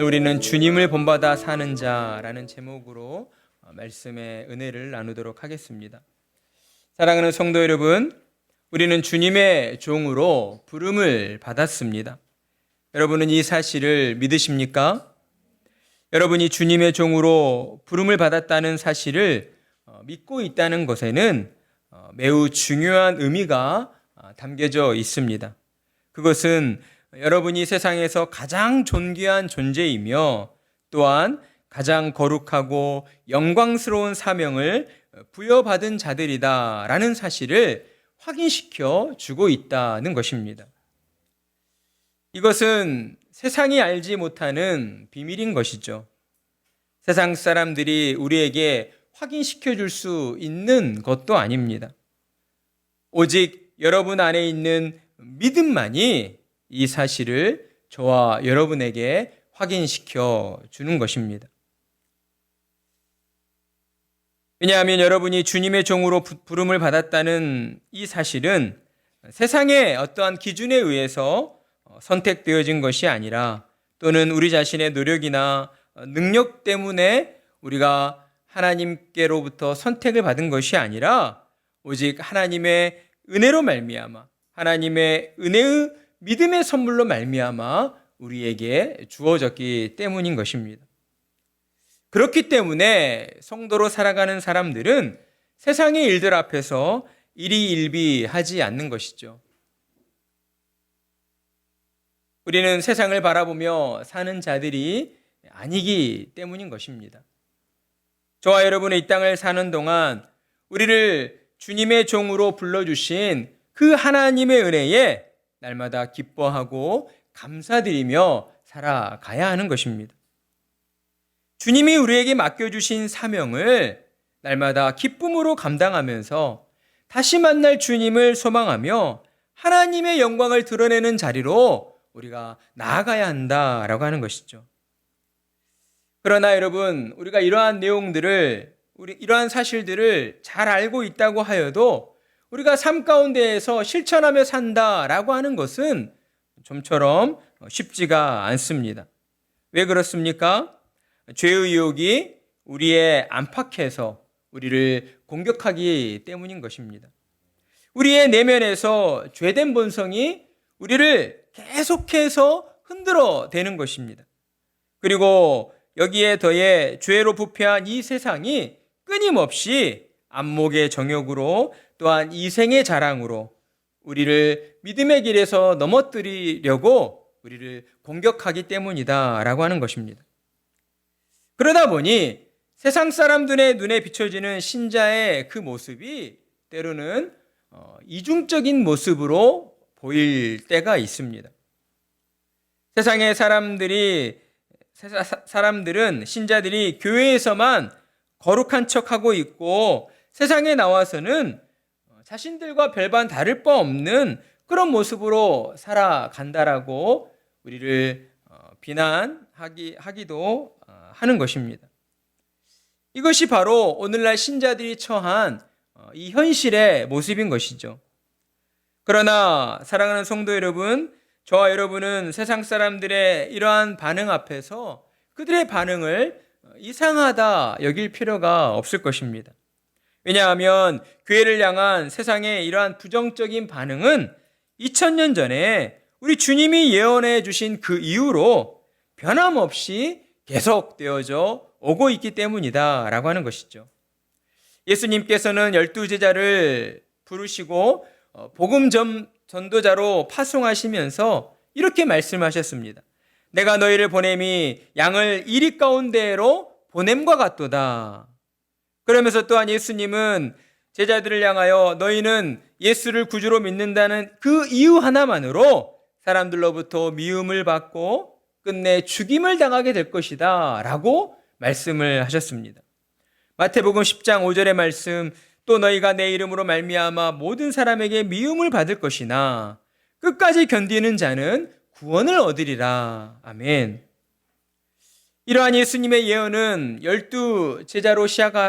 오늘 우리는 주님을 본받아 사는 자라는 제목으로 말씀의 은혜를 나누도록 하겠습니다. 사랑하는 성도 여러분, 우리는 주님의 종으로 부름을 받았습니다. 여러분은 이 사실을 믿으십니까? 여러분이 주님의 종으로 부름을 받았다는 사실을 믿고 있다는 것에는 매우 중요한 의미가 담겨져 있습니다. 그것은 여러분이 세상에서 가장 존귀한 존재이며 또한 가장 거룩하고 영광스러운 사명을 부여받은 자들이다라는 사실을 확인시켜 주고 있다는 것입니다. 이것은 세상이 알지 못하는 비밀인 것이죠. 세상 사람들이 우리에게 확인시켜 줄 수 있는 것도 아닙니다. 오직 여러분 안에 있는 믿음만이 이 사실을 저와 여러분에게 확인시켜 주는 것입니다. 왜냐하면 여러분이 주님의 종으로 부름을 받았다는 이 사실은 세상의 어떠한 기준에 의해서 선택되어진 것이 아니라 또는 우리 자신의 노력이나 능력 때문에 우리가 하나님께로부터 선택을 받은 것이 아니라 오직 하나님의 은혜로 말미암아 하나님의 은혜의 믿음의 선물로 말미암아 우리에게 주어졌기 때문인 것입니다. 그렇기 때문에 성도로 살아가는 사람들은 세상의 일들 앞에서 일희일비하지 않는 것이죠. 우리는 세상을 바라보며 사는 자들이 아니기 때문인 것입니다. 저와 여러분의 이 땅을 사는 동안 우리를 주님의 종으로 불러주신 그 하나님의 은혜에 날마다 기뻐하고 감사드리며 살아가야 하는 것입니다. 주님이 우리에게 맡겨주신 사명을 날마다 기쁨으로 감당하면서 다시 만날 주님을 소망하며 하나님의 영광을 드러내는 자리로 우리가 나아가야 한다라고 하는 것이죠. 그러나 여러분, 우리가 이러한 내용들을, 이러한 사실들을 잘 알고 있다고 하여도 우리가 삶 가운데에서 실천하며 산다라고 하는 것은 좀처럼 쉽지가 않습니다. 왜 그렇습니까? 죄의 유혹이 우리의 안팎에서 우리를 공격하기 때문인 것입니다. 우리의 내면에서 죄된 본성이 우리를 계속해서 흔들어 대는 것입니다. 그리고 여기에 더해 죄로 부패한 이 세상이 끊임없이 안목의 정욕으로 또한 이생의 자랑으로 우리를 믿음의 길에서 넘어뜨리려고 우리를 공격하기 때문이다라고 하는 것입니다. 그러다 보니 세상 사람들의 눈에 비춰지는 신자의 그 모습이 때로는 이중적인 모습으로 보일 때가 있습니다. 세상의 사람들은 신자들이 교회에서만 거룩한 척하고 있고 세상에 나와서는 자신들과 별반 다를 바 없는 그런 모습으로 살아간다라고 우리를 비난하기도 하는 것입니다. 이것이 바로 오늘날 신자들이 처한 이 현실의 모습인 것이죠. 그러나 사랑하는 성도 여러분, 저와 여러분은 세상 사람들의 이러한 반응 앞에서 그들의 반응을 이상하다 여길 필요가 없을 것입니다. 왜냐하면 교회를 향한 세상의 이러한 부정적인 반응은 2000년 전에 우리 주님이 예언해 주신 그 이후로 변함없이 계속되어져 오고 있기 때문이다라고 하는 것이죠. 예수님께서는 12제자를 부르시고 복음 전도자로 파송하시면서 이렇게 말씀하셨습니다. 내가 너희를 보냄이 양을 이리 가운데로 보냄과 같도다. 그러면서 또한 예수님은 제자들을 향하여 너희는 예수를 구주로 믿는다는 그 이유 하나만으로 사람들로부터 미움을 받고 끝내 죽임을 당하게 될 것이다 라고 말씀을 하셨습니다. 마태복음 10장 5절의 말씀, 또 너희가 내 이름으로 말미암아 모든 사람에게 미움을 받을 것이나 끝까지 견디는 자는 구원을 얻으리라. 아멘. 이러한 예수님의 예언은 12제자로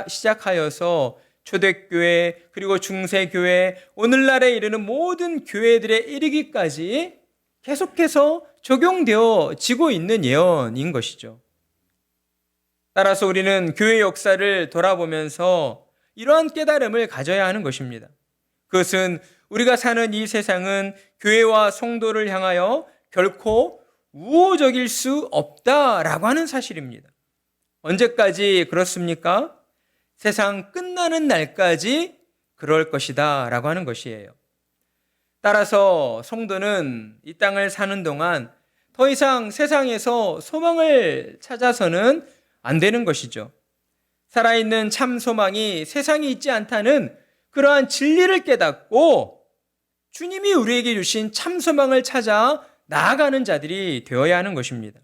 시작하여서 초대교회 그리고 중세교회 오늘날에 이르는 모든 교회들에 이르기까지 계속해서 적용되어지고 있는 예언인 것이죠. 따라서 우리는 교회 역사를 돌아보면서 이러한 깨달음을 가져야 하는 것입니다. 그것은 우리가 사는 이 세상은 교회와 성도를 향하여 결코 우호적일 수 없다라고 하는 사실입니다. 언제까지 그렇습니까? 세상 끝나는 날까지 그럴 것이다 라고 하는 것이에요. 따라서 성도는 이 땅을 사는 동안 더 이상 세상에서 소망을 찾아서는 안 되는 것이죠. 살아있는 참 소망이 세상에 있지 않다는 그러한 진리를 깨닫고 주님이 우리에게 주신 참 소망을 찾아 나아가는 자들이 되어야 하는 것입니다.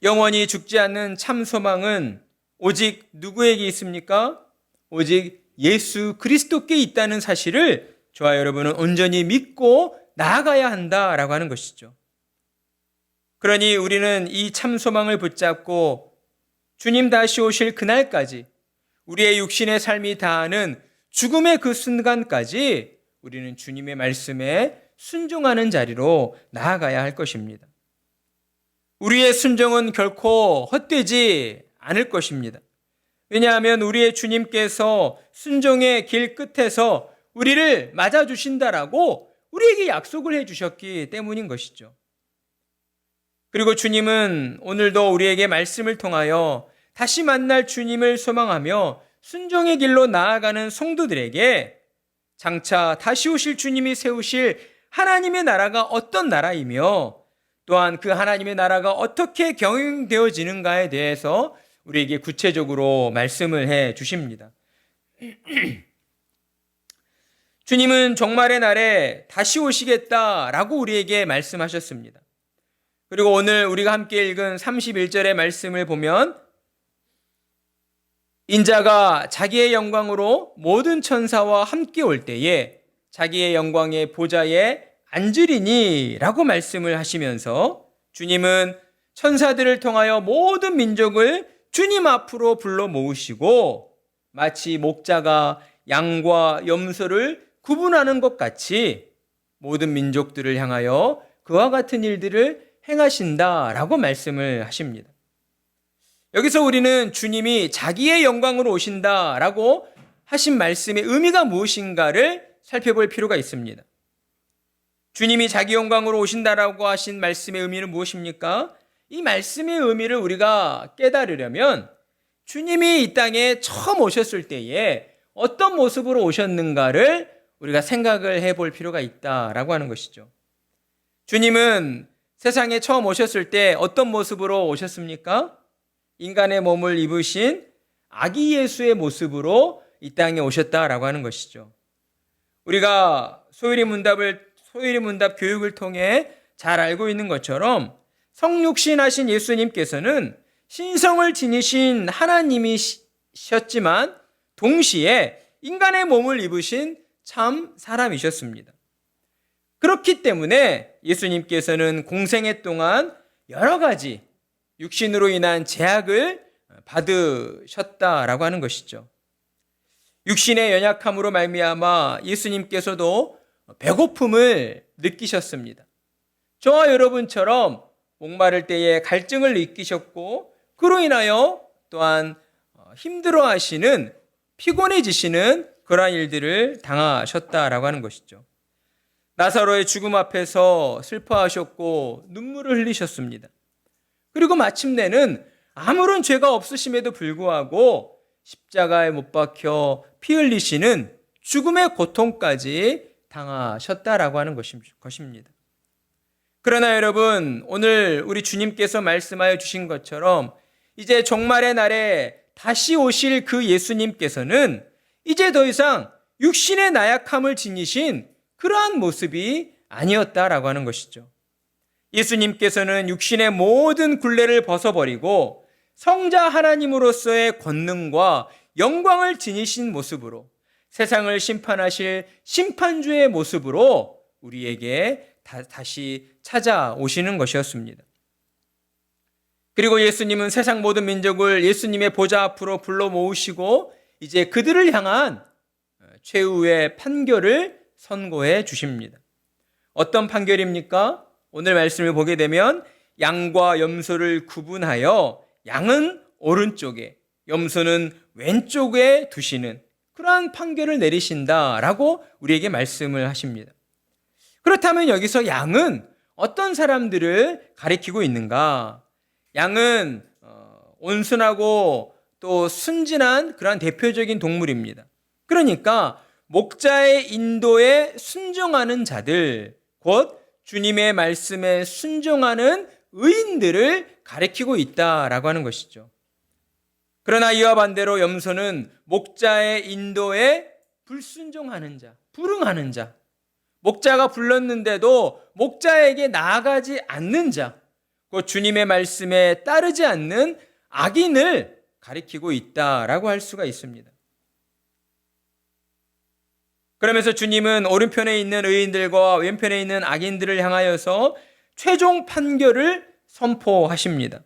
영원히 죽지 않는 참 소망은 오직 누구에게 있습니까? 오직 예수 그리스도께 있다는 사실을 저와 여러분은 온전히 믿고 나아가야 한다라고 하는 것이죠. 그러니 우리는 이 참 소망을 붙잡고 주님 다시 오실 그날까지 우리의 육신의 삶이 다하는 죽음의 그 순간까지 우리는 주님의 말씀에 순종하는 자리로 나아가야 할 것입니다. 우리의 순종은 결코 헛되지 않을 것입니다. 왜냐하면 우리의 주님께서 순종의 길 끝에서 우리를 맞아주신다라고 우리에게 약속을 해주셨기 때문인 것이죠. 그리고 주님은 오늘도 우리에게 말씀을 통하여 다시 만날 주님을 소망하며 순종의 길로 나아가는 성도들에게 장차 다시 오실 주님이 세우실 하나님의 나라가 어떤 나라이며 또한 그 하나님의 나라가 어떻게 경영되어지는가에 대해서 우리에게 구체적으로 말씀을 해 주십니다. 주님은 종말의 날에 다시 오시겠다라고 우리에게 말씀하셨습니다. 그리고 오늘 우리가 함께 읽은 31절의 말씀을 보면 인자가 자기의 영광으로 모든 천사와 함께 올 때에 자기의 영광의 보좌에 앉으리니 라고 말씀을 하시면서 주님은 천사들을 통하여 모든 민족을 주님 앞으로 불러 모으시고 마치 목자가 양과 염소를 구분하는 것 같이 모든 민족들을 향하여 그와 같은 일들을 행하신다라고 말씀을 하십니다. 여기서 우리는 주님이 자기의 영광으로 오신다라고 하신 말씀의 의미가 무엇인가를 살펴볼 필요가 있습니다. 주님이 자기 영광으로 오신다라고 하신 말씀의 의미는 무엇입니까? 이 말씀의 의미를 우리가 깨달으려면 주님이 이 땅에 처음 오셨을 때에 어떤 모습으로 오셨는가를 우리가 생각을 해볼 필요가 있다라고 하는 것이죠. 주님은 세상에 처음 오셨을 때 어떤 모습으로 오셨습니까? 인간의 몸을 입으신 아기 예수의 모습으로 이 땅에 오셨다라고 하는 것이죠. 우리가 소일이 문답 교육을 통해 잘 알고 있는 것처럼 성육신하신 예수님께서는 신성을 지니신 하나님이셨지만 동시에 인간의 몸을 입으신 참 사람이셨습니다. 그렇기 때문에 예수님께서는 공생애 동안 여러 가지 육신으로 인한 제약을 받으셨다라고 하는 것이죠. 육신의 연약함으로 말미암아 예수님께서도 배고픔을 느끼셨습니다. 저와 여러분처럼 목마를 때에 갈증을 느끼셨고 그로 인하여 또한 힘들어하시는 피곤해지시는 그러한 일들을 당하셨다라고 하는 것이죠. 나사로의 죽음 앞에서 슬퍼하셨고 눈물을 흘리셨습니다. 그리고 마침내는 아무런 죄가 없으심에도 불구하고 십자가에 못 박혀 피 흘리시는 죽음의 고통까지 당하셨다라고 하는 것입니다. 그러나 여러분, 오늘 우리 주님께서 말씀하여 주신 것처럼 이제 종말의 날에 다시 오실 그 예수님께서는 이제 더 이상 육신의 나약함을 지니신 그러한 모습이 아니었다라고 하는 것이죠. 예수님께서는 육신의 모든 굴레를 벗어버리고 성자 하나님으로서의 권능과 영광을 지니신 모습으로 세상을 심판하실 심판주의 모습으로 우리에게 다시 찾아오시는 것이었습니다. 그리고 예수님은 세상 모든 민족을 예수님의 보좌 앞으로 불러 모으시고 이제 그들을 향한 최후의 판결을 선고해 주십니다. 어떤 판결입니까? 오늘 말씀을 보게 되면 양과 염소를 구분하여 양은 오른쪽에, 염소는 왼쪽에 두시는 그러한 판결을 내리신다라고 우리에게 말씀을 하십니다. 그렇다면 여기서 양은 어떤 사람들을 가리키고 있는가? 양은 온순하고 또 순진한 그러한 대표적인 동물입니다. 그러니까 목자의 인도에 순종하는 자들, 곧 주님의 말씀에 순종하는 의인들을 가리키고 있다라고 하는 것이죠. 그러나 이와 반대로 염소는 목자의 인도에 불순종하는 자, 불응하는 자, 목자가 불렀는데도 목자에게 나아가지 않는 자, 곧 주님의 말씀에 따르지 않는 악인을 가리키고 있다라고 할 수가 있습니다. 그러면서 주님은 오른편에 있는 의인들과 왼편에 있는 악인들을 향하여서 최종 판결을 선포하십니다.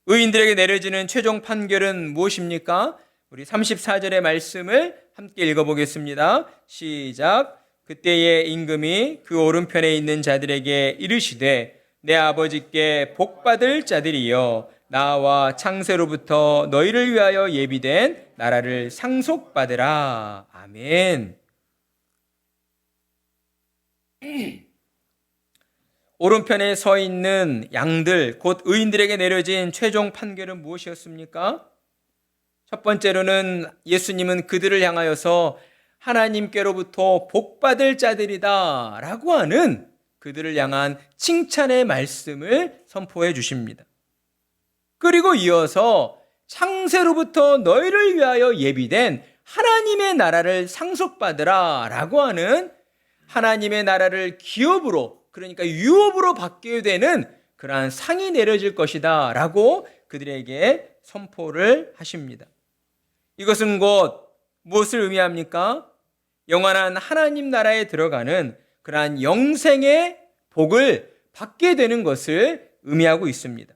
의인들에게 내려지는 최종 판결은 무엇입니까? 우리 34절의 말씀을 함께 읽어보겠습니다. 시작. 그때의 임금이 그 오른편에 있는 자들에게 이르시되 내 아버지께 복받을 자들이여 나와 창세로부터 너희를 위하여 예비된 나라를 상속받으라. 아멘. 오른편에 서 있는 양들, 곧 의인들에게 내려진 최종 판결은 무엇이었습니까? 첫 번째로는 예수님은 그들을 향하여서 하나님께로부터 복받을 자들이다 라고 하는 그들을 향한 칭찬의 말씀을 선포해 주십니다. 그리고 이어서 창세로부터 너희를 위하여 예비된 하나님의 나라를 상속받으라 라고 하는 하나님의 나라를 기업으로, 그러니까 유업으로 받게 되는 그러한 상이 내려질 것이다 라고 그들에게 선포를 하십니다. 이것은 곧 무엇을 의미합니까? 영원한 하나님 나라에 들어가는 그러한 영생의 복을 받게 되는 것을 의미하고 있습니다.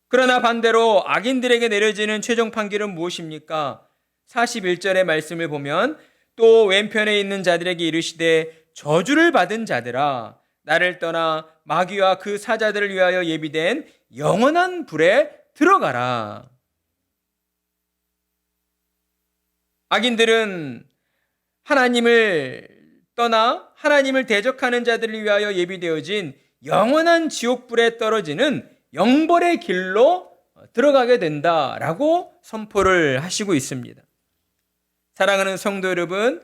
그러나 반대로 악인들에게 내려지는 최종 판결은 무엇입니까? 41절의 말씀을 보면 또 왼편에 있는 자들에게 이르시되 저주를 받은 자들아 나를 떠나 마귀와 그 사자들을 위하여 예비된 영원한 불에 들어가라. 악인들은 하나님을 떠나 하나님을 대적하는 자들을 위하여 예비되어진 영원한 지옥불에 떨어지는 영벌의 길로 들어가게 된다라고 선포를 하시고 있습니다. 사랑하는 성도 여러분,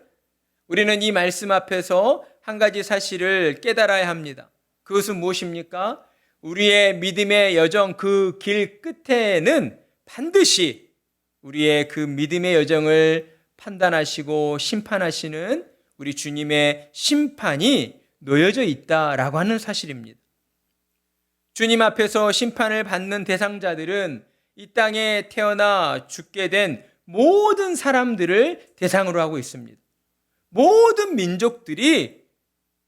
우리는 이 말씀 앞에서 한 가지 사실을 깨달아야 합니다. 그것은 무엇입니까? 우리의 믿음의 여정 그 길 끝에는 반드시 우리의 그 믿음의 여정을 판단하시고 심판하시는 우리 주님의 심판이 놓여져 있다라고 하는 사실입니다. 주님 앞에서 심판을 받는 대상자들은 이 땅에 태어나 죽게 된 모든 사람들을 대상으로 하고 있습니다. 모든 민족들이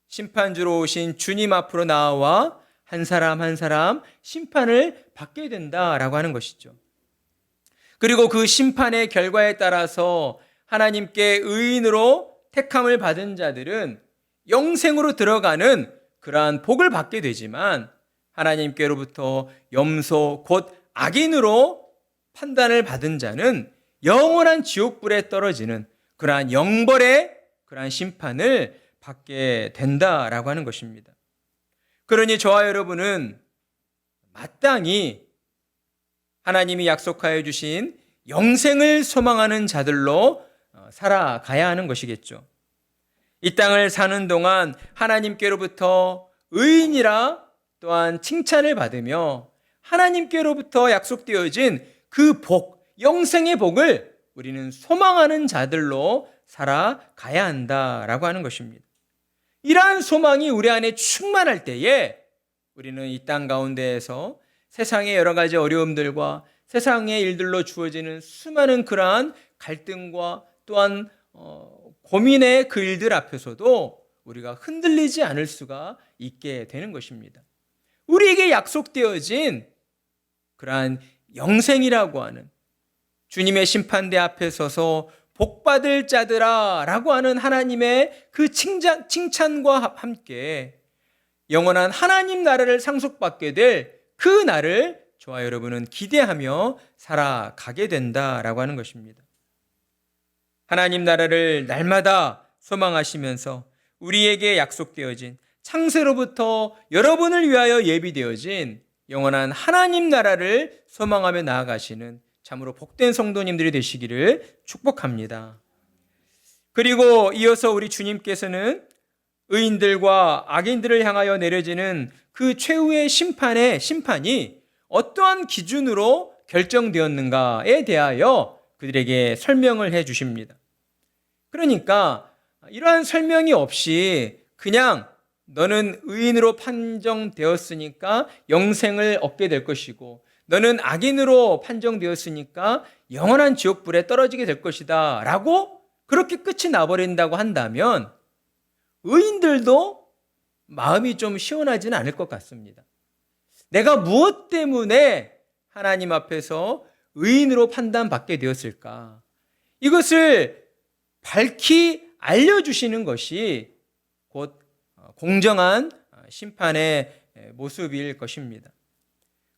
심판주로 오신 주님 앞으로 나와 한 사람 한 사람 심판을 받게 된다라고 하는 것이죠. 그리고 그 심판의 결과에 따라서 하나님께 의인으로 택함을 받은 자들은 영생으로 들어가는 그러한 복을 받게 되지만 하나님께로부터 염소 곧 악인으로 판단을 받은 자는 영원한 지옥불에 떨어지는 그러한 영벌의 그러한 심판을 받게 된다라고 하는 것입니다. 그러니 저와 여러분은 마땅히 하나님이 약속하여 주신 영생을 소망하는 자들로 살아가야 하는 것이겠죠. 이 땅을 사는 동안 하나님께로부터 의인이라 또한 칭찬을 받으며 하나님께로부터 약속되어진 그 복, 영생의 복을 우리는 소망하는 자들로 살아가야 한다라고 하는 것입니다. 이러한 소망이 우리 안에 충만할 때에 우리는 이 땅 가운데에서 세상의 여러 가지 어려움들과 세상의 일들로 주어지는 수많은 그러한 갈등과 또한 고민의 그 일들 앞에서도 우리가 흔들리지 않을 수가 있게 되는 것입니다. 우리에게 약속되어진 그러한 영생이라고 하는 주님의 심판대 앞에 서서 복받을 자들아 라고 하는 하나님의 그 칭찬과 함께 영원한 하나님 나라를 상속받게 될 그 날을 저와 여러분은 기대하며 살아가게 된다라고 하는 것입니다. 하나님 나라를 날마다 소망하시면서 우리에게 약속되어진 창세로부터 여러분을 위하여 예비되어진 영원한 하나님 나라를 소망하며 나아가시는 참으로 복된 성도님들이 되시기를 축복합니다. 그리고 이어서 우리 주님께서는 의인들과 악인들을 향하여 내려지는 그 최후의 심판이 어떠한 기준으로 결정되었는가에 대하여 그들에게 설명을 해 주십니다. 그러니까 이러한 설명이 없이 그냥 너는 의인으로 판정되었으니까 영생을 얻게 될 것이고 너는 악인으로 판정되었으니까 영원한 지옥불에 떨어지게 될 것이다 라고 그렇게 끝이 나버린다고 한다면 의인들도 마음이 좀 시원하지는 않을 것 같습니다. 내가 무엇 때문에 하나님 앞에서 의인으로 판단받게 되었을까? 이것을 밝히 알려주시는 것이 곧 공정한 심판의 모습일 것입니다.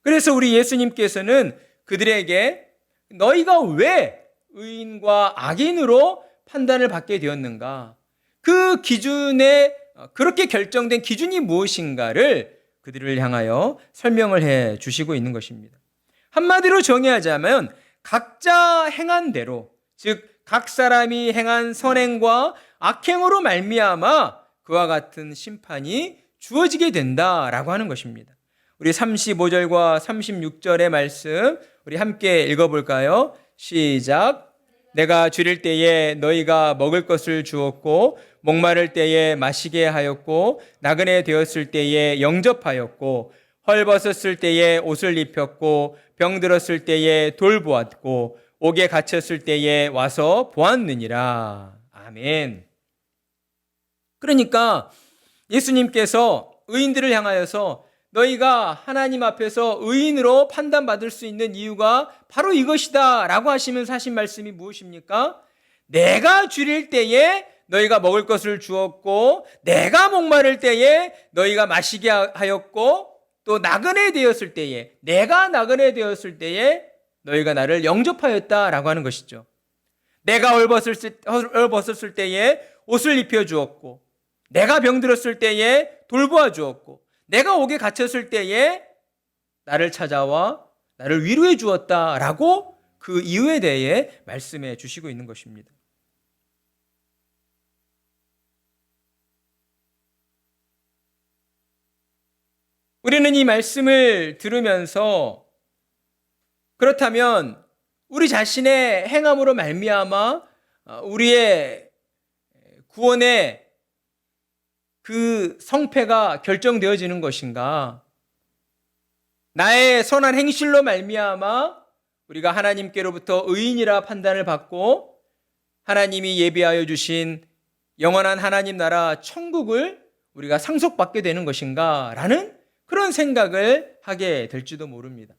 그래서 우리 예수님께서는 그들에게 너희가 왜 의인과 악인으로 판단을 받게 되었는가? 그 기준에 그렇게 결정된 기준이 무엇인가를 그들을 향하여 설명을 해 주시고 있는 것입니다. 한마디로 정의하자면 각자 행한 대로, 즉 각 사람이 행한 선행과 악행으로 말미암아 그와 같은 심판이 주어지게 된다라고 하는 것입니다. 우리 35절과 36절의 말씀 우리 함께 읽어볼까요? 시작. 내가 줄일 때에 너희가 먹을 것을 주었고 목마를 때에 마시게 하였고 나그네 되었을 때에 영접하였고 헐벗었을 때에 옷을 입혔고 병들었을 때에 돌보았고 옥에 갇혔을 때에 와서 보았느니라. 아멘. 그러니까 예수님께서 의인들을 향하여서 너희가 하나님 앞에서 의인으로 판단받을 수 있는 이유가 바로 이것이다 라고 하시면서 하신 말씀이 무엇입니까? 내가 줄일 때에 너희가 먹을 것을 주었고 내가 목마를 때에 너희가 마시게 하였고 또 나그네 되었을 때에 내가 나그네 되었을 때에 너희가 나를 영접하였다라고 하는 것이죠. 내가 헐벗었을 때에 옷을 입혀주었고 내가 병들었을 때에 돌보아 주었고 내가 옥에 갇혔을 때에 나를 찾아와 나를 위로해 주었다라고 그 이유에 대해 말씀해 주시고 있는 것입니다. 우리는 이 말씀을 들으면서 그렇다면 우리 자신의 행함으로 말미암아 우리의 구원의 그 성패가 결정되어지는 것인가? 나의 선한 행실로 말미암아 우리가 하나님께로부터 의인이라 판단을 받고 하나님이 예비하여 주신 영원한 하나님 나라 천국을 우리가 상속받게 되는 것인가? 라는 그런 생각을 하게 될지도 모릅니다.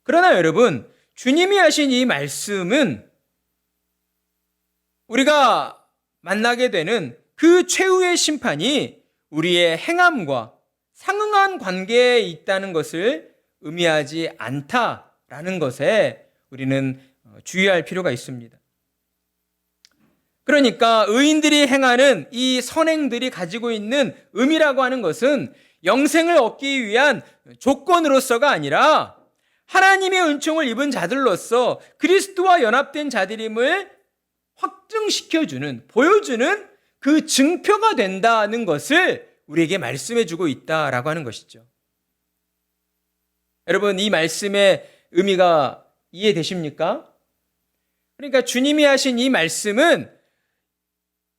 그러나 여러분, 주님이 하신 이 말씀은 우리가 만나게 되는 그 최후의 심판이 우리의 행함과 상응한 관계에 있다는 것을 의미하지 않다라는 것에 우리는 주의할 필요가 있습니다. 그러니까 의인들이 행하는 이 선행들이 가지고 있는 의미라고 하는 것은 영생을 얻기 위한 조건으로서가 아니라 하나님의 은총을 입은 자들로서 그리스도와 연합된 자들임을 확증시켜주는, 보여주는 그 증표가 된다는 것을 우리에게 말씀해주고 있다라고 하는 것이죠. 여러분, 이 말씀의 의미가 이해되십니까? 그러니까 주님이 하신 이 말씀은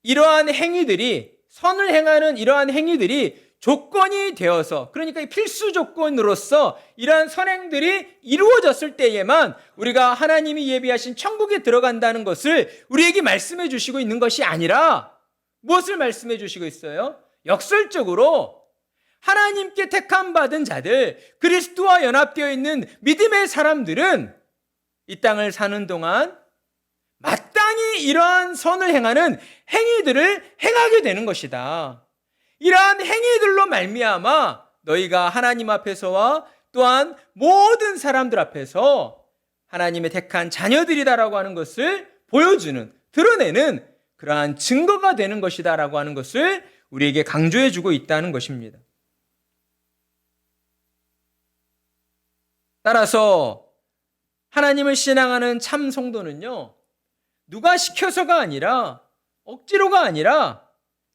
이러한 행위들이, 선을 행하는 이러한 행위들이 조건이 되어서, 그러니까 필수 조건으로서 이러한 선행들이 이루어졌을 때에만 우리가 하나님이 예비하신 천국에 들어간다는 것을 우리에게 말씀해 주시고 있는 것이 아니라 무엇을 말씀해 주시고 있어요? 역설적으로 하나님께 택함 받은 자들, 그리스도와 연합되어 있는 믿음의 사람들은 이 땅을 사는 동안 마땅히 이러한 선을 행하는 행위들을 행하게 되는 것이다. 이러한 행위들로 말미암아 너희가 하나님 앞에서와 또한 모든 사람들 앞에서 하나님의 택한 자녀들이다라고 하는 것을 보여주는, 드러내는 그러한 증거가 되는 것이다라고 하는 것을 우리에게 강조해 주고 있다는 것입니다. 따라서 하나님을 신앙하는 참 성도는요, 누가 시켜서가 아니라, 억지로가 아니라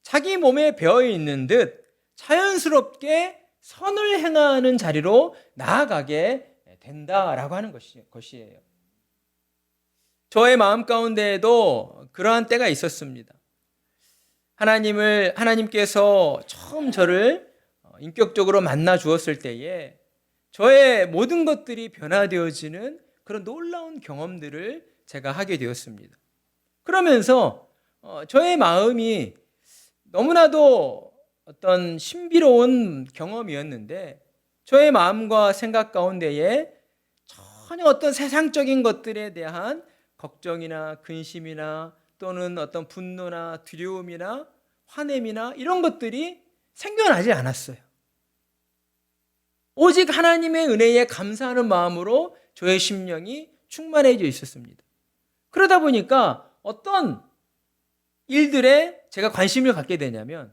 자기 몸에 배어 있는 듯 자연스럽게 선을 행하는 자리로 나아가게 된다라고 하는 것이에요. 저의 마음 가운데에도 그러한 때가 있었습니다. 하나님께서 처음 저를 인격적으로 만나 주었을 때에 저의 모든 것들이 변화되어지는 그런 놀라운 경험들을 제가 하게 되었습니다. 그러면서 저의 마음이 너무나도 어떤 신비로운 경험이었는데 저의 마음과 생각 가운데에 전혀 어떤 세상적인 것들에 대한 걱정이나 근심이나 또는 어떤 분노나 두려움이나 화냄이나 이런 것들이 생겨나지 않았어요. 오직 하나님의 은혜에 감사하는 마음으로 저의 심령이 충만해져 있었습니다. 그러다 보니까 어떤 일들에 제가 관심을 갖게 되냐면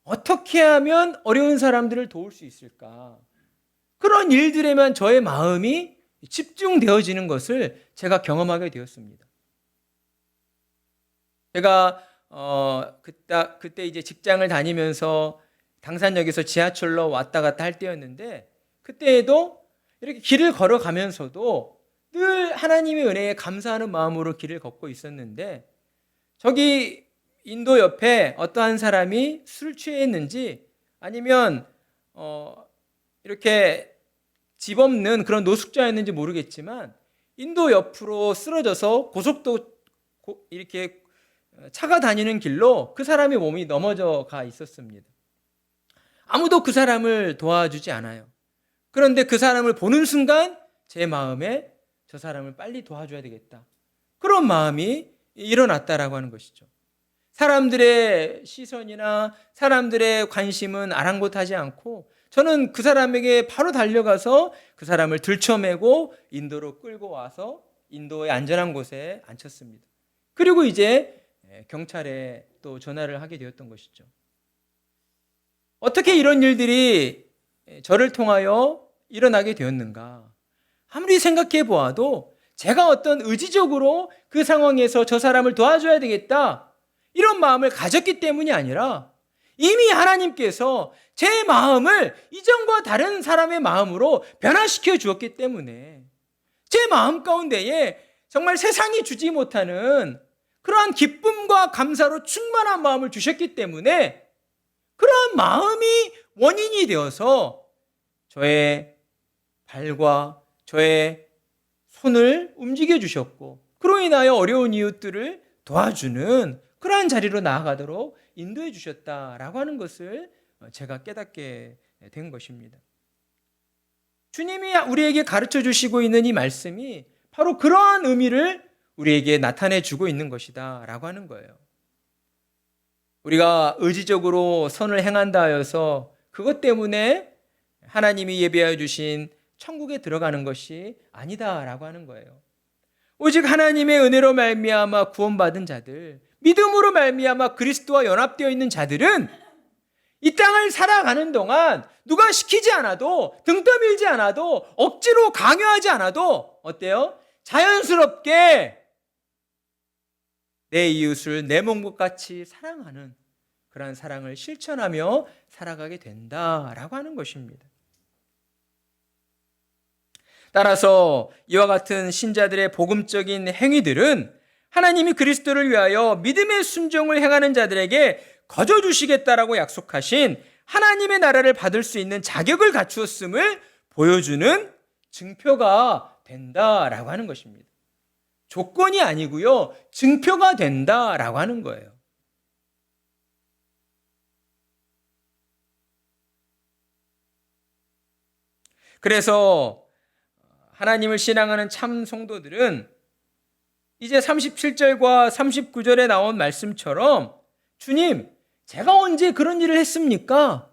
어떻게 하면 어려운 사람들을 도울 수 있을까? 그런 일들에만 저의 마음이 집중되어지는 것을 제가 경험하게 되었습니다. 제가 그때 이제 직장을 다니면서 당산역에서 지하철로 왔다 갔다 할 때였는데 그때에도 이렇게 길을 걸어가면서도 늘 하나님의 은혜에 감사하는 마음으로 길을 걷고 있었는데 저기 인도 옆에 어떠한 사람이 술 취했는지 아니면 이렇게 집 없는 그런 노숙자였는지 모르겠지만 인도 옆으로 쓰러져서 고속도 이렇게 차가 다니는 길로 그 사람의 몸이 넘어져 가 있었습니다. 아무도 그 사람을 도와주지 않아요. 그런데 그 사람을 보는 순간 제 마음에 저 사람을 빨리 도와줘야 되겠다. 그런 마음이 일어났다라고 하는 것이죠. 사람들의 시선이나 사람들의 관심은 아랑곳하지 않고 저는 그 사람에게 바로 달려가서 그 사람을 들쳐매고 인도로 끌고 와서 인도의 안전한 곳에 앉혔습니다. 그리고 이제 경찰에 또 전화를 하게 되었던 것이죠. 어떻게 이런 일들이 저를 통하여 일어나게 되었는가? 아무리 생각해 보아도 제가 어떤 의지적으로 그 상황에서 저 사람을 도와줘야 되겠다 이런 마음을 가졌기 때문이 아니라 이미 하나님께서 제 마음을 이전과 다른 사람의 마음으로 변화시켜 주었기 때문에 제 마음 가운데에 정말 세상이 주지 못하는 그러한 기쁨과 감사로 충만한 마음을 주셨기 때문에 그러한 마음이 원인이 되어서 저의 발과 저의 손을 움직여 주셨고 그로 인하여 어려운 이웃들을 도와주는 그러한 자리로 나아가도록 인도해 주셨다라고 하는 것을 제가 깨닫게 된 것입니다. 주님이 우리에게 가르쳐 주시고 있는 이 말씀이 바로 그러한 의미를 우리에게 나타내 주고 있는 것이다 라고 하는 거예요. 우리가 의지적으로 선을 행한다 하여서 그것 때문에 하나님이 예비하여 주신 천국에 들어가는 것이 아니다라고 하는 거예요. 오직 하나님의 은혜로 말미암아 구원받은 자들, 믿음으로 말미암아 그리스도와 연합되어 있는 자들은 이 땅을 살아가는 동안 누가 시키지 않아도 등 떠밀지 않아도 억지로 강요하지 않아도 어때요? 자연스럽게 내 이웃을 내 몸과 같이 사랑하는 그러한 사랑을 실천하며 살아가게 된다라고 하는 것입니다. 따라서 이와 같은 신자들의 복음적인 행위들은 하나님이 그리스도를 위하여 믿음의 순종을 행하는 자들에게 거저 주시겠다라고 약속하신 하나님의 나라를 받을 수 있는 자격을 갖추었음을 보여주는 증표가 된다라고 하는 것입니다. 조건이 아니고요, 증표가 된다라고 하는 거예요. 그래서 하나님을 신앙하는 참 성도들은 이제 37절과 39절에 나온 말씀처럼 주님, 제가 언제 그런 일을 했습니까?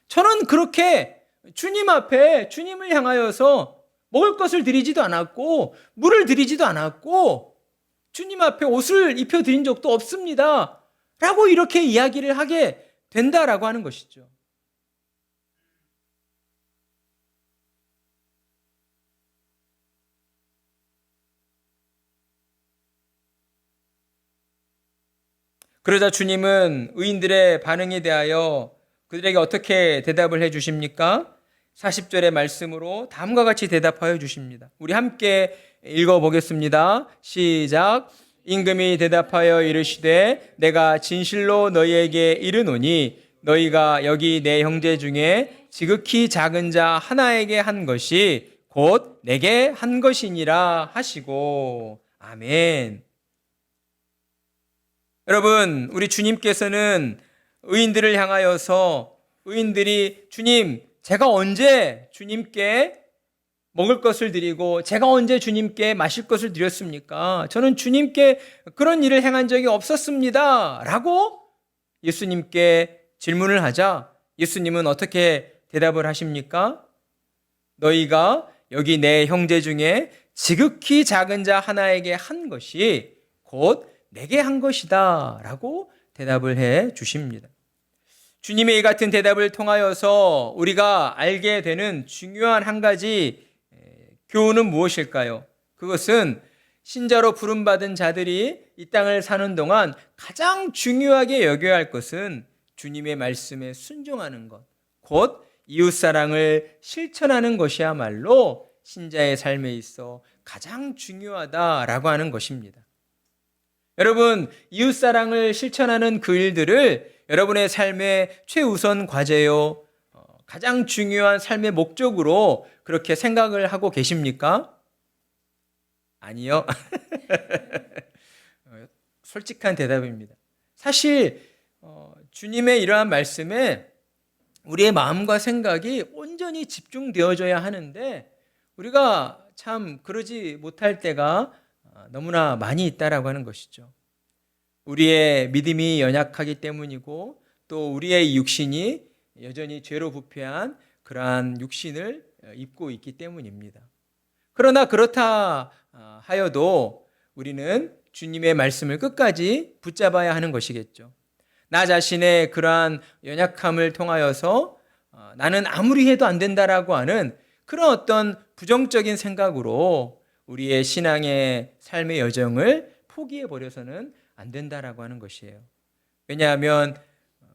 저는 그렇게 주님 앞에 주님을 향하여서 먹을 것을 드리지도 않았고 물을 드리지도 않았고 주님 앞에 옷을 입혀드린 적도 없습니다. 라고 이렇게 이야기를 하게 된다라고 하는 것이죠. 그러자 주님은 의인들의 반응에 대하여 그들에게 어떻게 대답을 해 주십니까? 40절의 말씀으로 다음과 같이 대답하여 주십니다. 우리 함께 읽어보겠습니다. 시작. 임금이 대답하여 이르시되 내가 진실로 너희에게 이르노니 너희가 여기 내 형제 중에 지극히 작은 자 하나에게 한 것이 곧 내게 한 것이니라 하시고. 아멘. 여러분, 우리 주님께서는 의인들을 향하여서 의인들이 주님, 제가 언제 주님께 먹을 것을 드리고 제가 언제 주님께 마실 것을 드렸습니까? 저는 주님께 그런 일을 행한 적이 없었습니다. 라고 예수님께 질문을 하자 예수님은 어떻게 대답을 하십니까? 너희가 여기 내 형제 중에 지극히 작은 자 하나에게 한 것이 곧 내게 한 것이다 라고 대답을 해 주십니다. 주님의 이 같은 대답을 통하여서 우리가 알게 되는 중요한 한 가지 교훈은 무엇일까요? 그것은 신자로 부름받은 자들이 이 땅을 사는 동안 가장 중요하게 여겨야 할 것은 주님의 말씀에 순종하는 것, 곧 이웃사랑을 실천하는 것이야말로 신자의 삶에 있어 가장 중요하다라고 하는 것입니다. 여러분, 이웃사랑을 실천하는 그 일들을 여러분의 삶의 최우선 과제요, 가장 중요한 삶의 목적으로 그렇게 생각을 하고 계십니까? 아니요. 솔직한 대답입니다. 사실 주님의 이러한 말씀에 우리의 마음과 생각이 온전히 집중되어져야 하는데 우리가 참 그러지 못할 때가 너무나 많이 있다라고 하는 것이죠. 우리의 믿음이 연약하기 때문이고 또 우리의 육신이 여전히 죄로 부패한 그러한 육신을 입고 있기 때문입니다. 그러나 그렇다 하여도 우리는 주님의 말씀을 끝까지 붙잡아야 하는 것이겠죠. 나 자신의 그러한 연약함을 통하여서 나는 아무리 해도 안 된다라고 하는 그런 어떤 부정적인 생각으로 우리의 신앙의 삶의 여정을 포기해버려서는 안 된다라고 하는 것이에요. 왜냐하면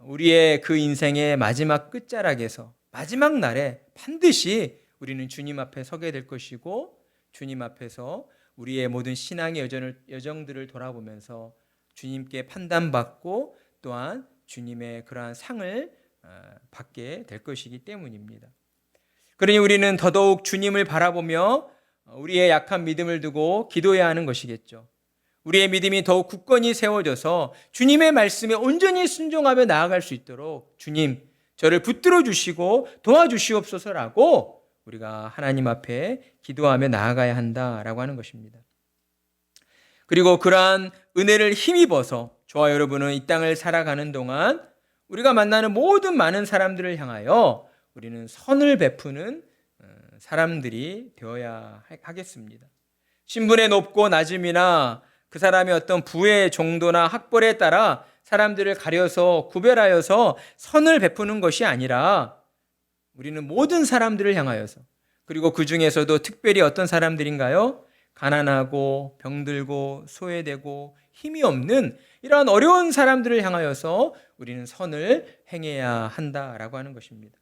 우리의 그 인생의 마지막 끝자락에서 마지막 날에 반드시 우리는 주님 앞에 서게 될 것이고 주님 앞에서 우리의 모든 신앙의 여정들을 돌아보면서 주님께 판단받고 또한 주님의 그러한 상을 받게 될 것이기 때문입니다. 그러니 우리는 더더욱 주님을 바라보며 우리의 약한 믿음을 두고 기도해야 하는 것이겠죠. 우리의 믿음이 더욱 굳건히 세워져서 주님의 말씀에 온전히 순종하며 나아갈 수 있도록 주님, 저를 붙들어 주시고 도와주시옵소서라고 우리가 하나님 앞에 기도하며 나아가야 한다라고 하는 것입니다. 그리고 그러한 은혜를 힘입어서 저와 여러분은 이 땅을 살아가는 동안 우리가 만나는 모든 많은 사람들을 향하여 우리는 선을 베푸는 사람들이 되어야 하겠습니다. 신분의 높고 낮음이나 그 사람의 어떤 부의 정도나 학벌에 따라 사람들을 가려서 구별하여서 선을 베푸는 것이 아니라 우리는 모든 사람들을 향하여서 그리고 그 중에서도 특별히 어떤 사람들인가요? 가난하고 병들고 소외되고 힘이 없는 이러한 어려운 사람들을 향하여서 우리는 선을 행해야 한다라고 하는 것입니다.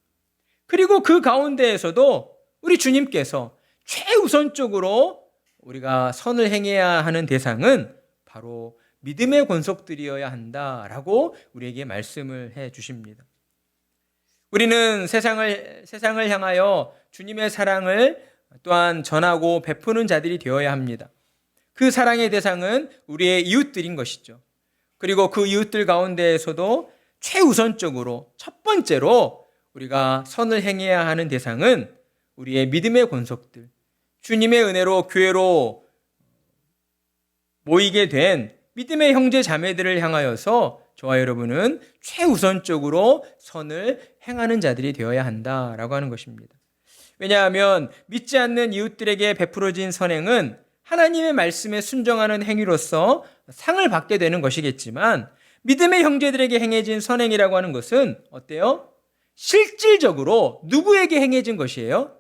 그리고 그 가운데에서도 우리 주님께서 최우선적으로 우리가 선을 행해야 하는 대상은 바로 믿음의 권속들이어야 한다라고 우리에게 말씀을 해 주십니다. 우리는 세상을 향하여 주님의 사랑을 또한 전하고 베푸는 자들이 되어야 합니다. 그 사랑의 대상은 우리의 이웃들인 것이죠. 그리고 그 이웃들 가운데에서도 최우선적으로 첫 번째로 우리가 선을 행해야 하는 대상은 우리의 믿음의 권속들, 주님의 은혜로 교회로 모이게 된 믿음의 형제 자매들을 향하여서 저와 여러분은 최우선적으로 선을 행하는 자들이 되어야 한다라고 하는 것입니다. 왜냐하면 믿지 않는 이웃들에게 베풀어진 선행은 하나님의 말씀에 순종하는 행위로서 상을 받게 되는 것이겠지만, 믿음의 형제들에게 행해진 선행이라고 하는 것은 어때요? 실질적으로 누구에게 행해진 것이에요?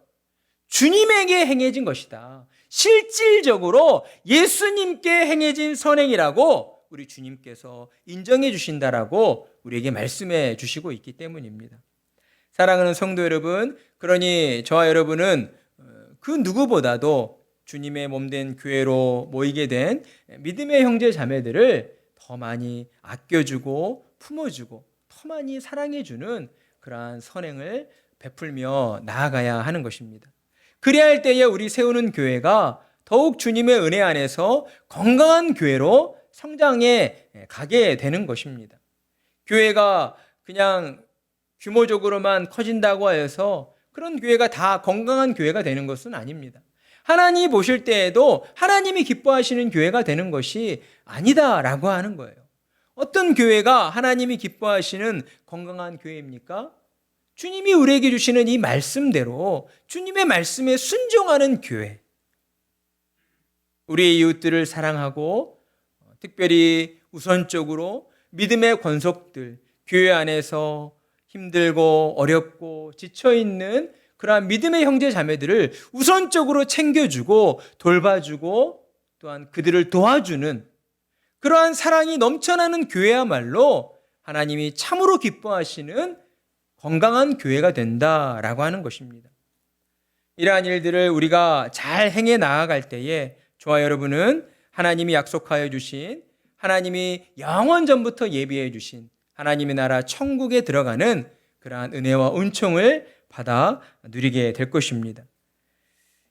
주님에게 행해진 것이다. 실질적으로 예수님께 행해진 선행이라고 우리 주님께서 인정해 주신다라고 우리에게 말씀해 주시고 있기 때문입니다. 사랑하는 성도 여러분, 그러니 저와 여러분은 그 누구보다도 주님의 몸된 교회로 모이게 된 믿음의 형제 자매들을 더 많이 아껴주고 품어주고 더 많이 사랑해주는 그러한 선행을 베풀며 나아가야 하는 것입니다. 그래야 할 때에 우리 세우는 교회가 더욱 주님의 은혜 안에서 건강한 교회로 성장해 가게 되는 것입니다. 교회가 그냥 규모적으로만 커진다고 해서 그런 교회가 다 건강한 교회가 되는 것은 아닙니다. 하나님이 보실 때에도 하나님이 기뻐하시는 교회가 되는 것이 아니다라고 하는 거예요. 어떤 교회가 하나님이 기뻐하시는 건강한 교회입니까? 주님이 우리에게 주시는 이 말씀대로 주님의 말씀에 순종하는 교회. 우리의 이웃들을 사랑하고 특별히 우선적으로 믿음의 권속들, 교회 안에서 힘들고 어렵고 지쳐있는 그러한 믿음의 형제 자매들을 우선적으로 챙겨주고 돌봐주고 또한 그들을 도와주는 그러한 사랑이 넘쳐나는 교회야말로 하나님이 참으로 기뻐하시는 건강한 교회가 된다라고 하는 것입니다. 이러한 일들을 우리가 잘 행해 나아갈 때에 저와 여러분은 하나님이 약속하여 주신, 하나님이 영원 전부터 예비해 주신 하나님의 나라 천국에 들어가는 그러한 은혜와 은총을 받아 누리게 될 것입니다.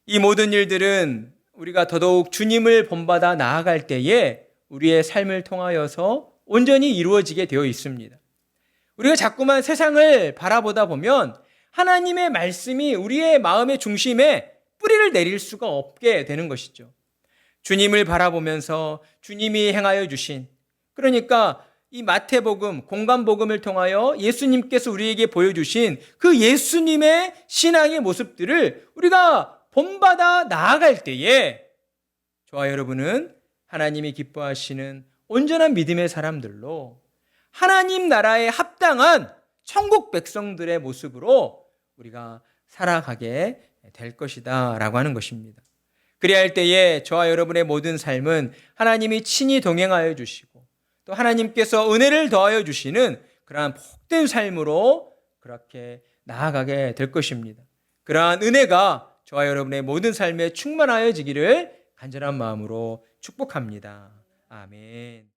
이 모든 일들은 우리가 더더욱 주님을 본받아 나아갈 때에 우리의 삶을 통하여서 온전히 이루어지게 되어 있습니다. 우리가 자꾸만 세상을 바라보다 보면 하나님의 말씀이 우리의 마음의 중심에 뿌리를 내릴 수가 없게 되는 것이죠. 주님을 바라보면서 주님이 행하여 주신, 그러니까 이 마태복음, 공간복음을 통하여 예수님께서 우리에게 보여주신 그 예수님의 신앙의 모습들을 우리가 본받아 나아갈 때에 저와 여러분은 하나님이 기뻐하시는 온전한 믿음의 사람들로 하나님 나라에 합당한 천국 백성들의 모습으로 우리가 살아가게 될 것이다 라고 하는 것입니다. 그래야 할 때에 저와 여러분의 모든 삶은 하나님이 친히 동행하여 주시고 또 하나님께서 은혜를 더하여 주시는 그러한 복된 삶으로 그렇게 나아가게 될 것입니다. 그러한 은혜가 저와 여러분의 모든 삶에 충만하여지기를 간절한 마음으로 축복합니다. 아멘.